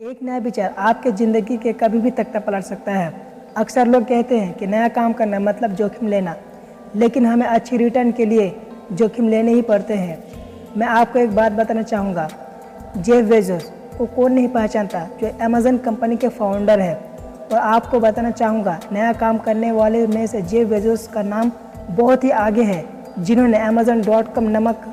एक नया विचार आपके ज़िंदगी के कभी भी तख्ता पलट सकता है। अक्सर लोग कहते हैं कि नया काम करना मतलब जोखिम लेना, लेकिन हमें अच्छी रिटर्न के लिए जोखिम लेने ही पड़ते हैं। मैं आपको एक बात बताना चाहूँगा, जेफ बेजोस को कौन नहीं पहचानता, जो अमेज़न कंपनी के फाउंडर है। और आपको बताना चाहूँगा, नया काम करने वाले में से जेफ बेजोस का नाम बहुत ही आगे है, जिन्होंने Amazon.com नामक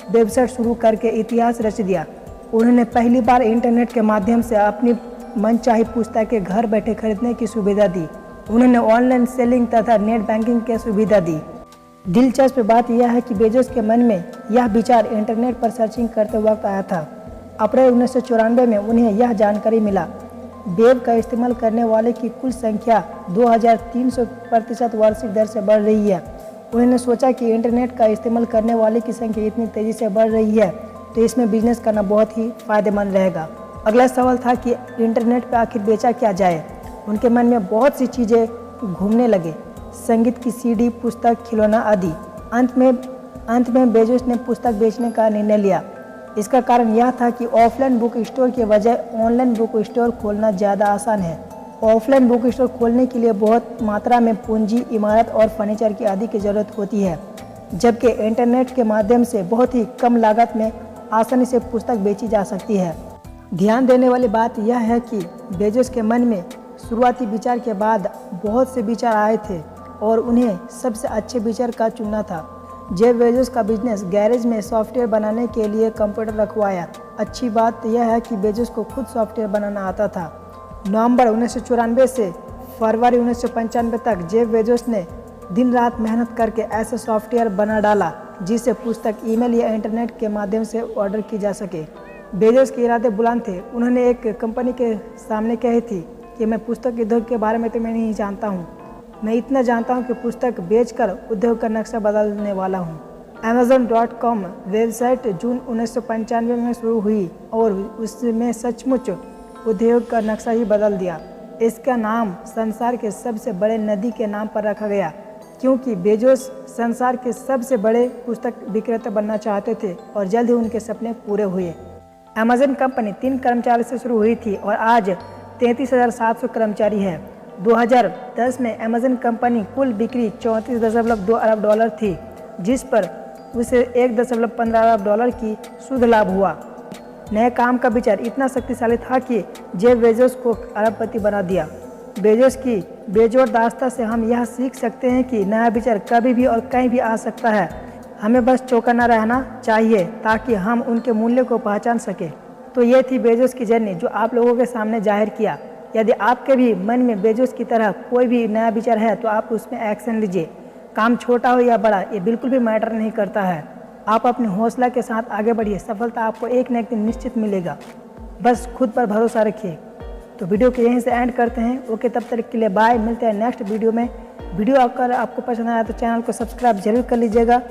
वेबसाइट शुरू करके इतिहास रच दिया। उन्होंने पहली बार इंटरनेट के माध्यम से अपनी मनचाही पुस्तकें घर बैठे खरीदने की सुविधा दी। उन्होंने ऑनलाइन सेलिंग तथा नेट बैंकिंग की सुविधा दी। दिलचस्प बात यह है कि बेजोस के मन में यह विचार इंटरनेट पर सर्चिंग करते वक्त आया था। अप्रैल 1994 में उन्हें यह जानकारी मिला, वेब का इस्तेमाल करने वाले की कुल संख्या 2300% वार्षिक दर से बढ़ रही है। उन्होंने सोचा कि इंटरनेट का इस्तेमाल करने वाले की संख्या इतनी तेज़ी से बढ़ रही है तो इसमें बिजनेस करना बहुत ही फायदेमंद रहेगा। अगला सवाल था कि इंटरनेट पर आखिर बेचा क्या जाए। उनके मन में बहुत सी चीज़ें घूमने लगे, संगीत की सीडी, पुस्तक, खिलौना आदि। अंत में बेजोस ने पुस्तक बेचने का निर्णय लिया। इसका कारण यह था कि ऑफलाइन बुक स्टोर के बजाय ऑनलाइन बुक स्टोर खोलना ज़्यादा आसान है। ऑफलाइन बुक स्टोर खोलने के लिए बहुत मात्रा में पूंजी, इमारत और फर्नीचर की आदि की ज़रूरत होती है, जबकि इंटरनेट के माध्यम से बहुत ही कम लागत में आसानी से पुस्तक बेची जा सकती है। ध्यान देने वाली बात यह है कि बेजोस के मन में शुरुआती विचार के बाद बहुत से विचार आए थे और उन्हें सबसे अच्छे विचार का चुनना था। जेफ बेजोस का बिजनेस गैरेज में सॉफ्टवेयर बनाने के लिए कंप्यूटर रखवाया। अच्छी बात यह है कि बेजोस को खुद सॉफ्टवेयर बनाना आता था। नवंबर 1994 से फरवरी 1995 तक जेफ बेजोस ने दिन रात मेहनत करके ऐसा सॉफ्टवेयर बना डाला जिससे पुस्तक ईमेल या इंटरनेट के माध्यम से ऑर्डर की जा सके। बेजोस के इरादे बुलंद थे। उन्होंने एक कंपनी के सामने कही थी कि मैं पुस्तक उद्योग के बारे में तो मैं नहीं जानता हूँ, मैं इतना जानता हूँ कि पुस्तक बेचकर उद्योग का नक्शा बदलने वाला हूँ। Amazon.com वेबसाइट जून 1995 में शुरू हुई और उसमें सचमुच उद्योग का नक्शा ही बदल दिया। इसका नाम संसार के सबसे बड़े नदी के नाम पर रखा गया, क्योंकि बेजोस संसार के सबसे बड़े पुस्तक विक्रेता बनना चाहते थे और जल्द ही उनके सपने पूरे हुए। अमेज़न कंपनी 3 कर्मचारी से शुरू हुई थी और आज 33,700 कर्मचारी है। 2010 में अमेज़न कंपनी कुल बिक्री 34.2 अरब डॉलर थी, जिस पर उसे 1.15 अरब डॉलर की शुद्ध लाभ हुआ। नए काम का विचार इतना शक्तिशाली था कि जेफ बेजोस को अरबपति बना दिया। बेजोस की बेजोड़ दास्तां से हम यह सीख सकते हैं कि नया विचार कभी भी और कहीं भी आ सकता है। हमें बस चौकन्ना रहना चाहिए ताकि हम उनके मूल्य को पहचान सकें। तो ये थी बेजोस की जर्नी जो आप लोगों के सामने जाहिर किया। यदि आपके भी मन में बेजोस की तरह कोई भी नया विचार है तो आप उसमें एक्शन लीजिए। काम छोटा हो या बड़ा, ये बिल्कुल भी मैटर नहीं करता है। आप अपने हौसला के साथ आगे बढ़िए, सफलता आपको एक न एक दिन निश्चित मिलेगा। बस खुद पर भरोसा रखिए। तो वीडियो को यहीं से एंड करते हैं। ओके, तब तक के लिए बाय। मिलते हैं नेक्स्ट वीडियो में। वीडियो अगर आपको पसंद आया तो चैनल को सब्सक्राइब जरूर कर लीजिएगा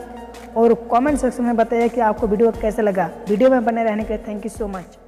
और कमेंट सेक्शन में बताइए कि आपको वीडियो कैसा लगा। वीडियो में बने रहने के लिए थैंक यू सो मच।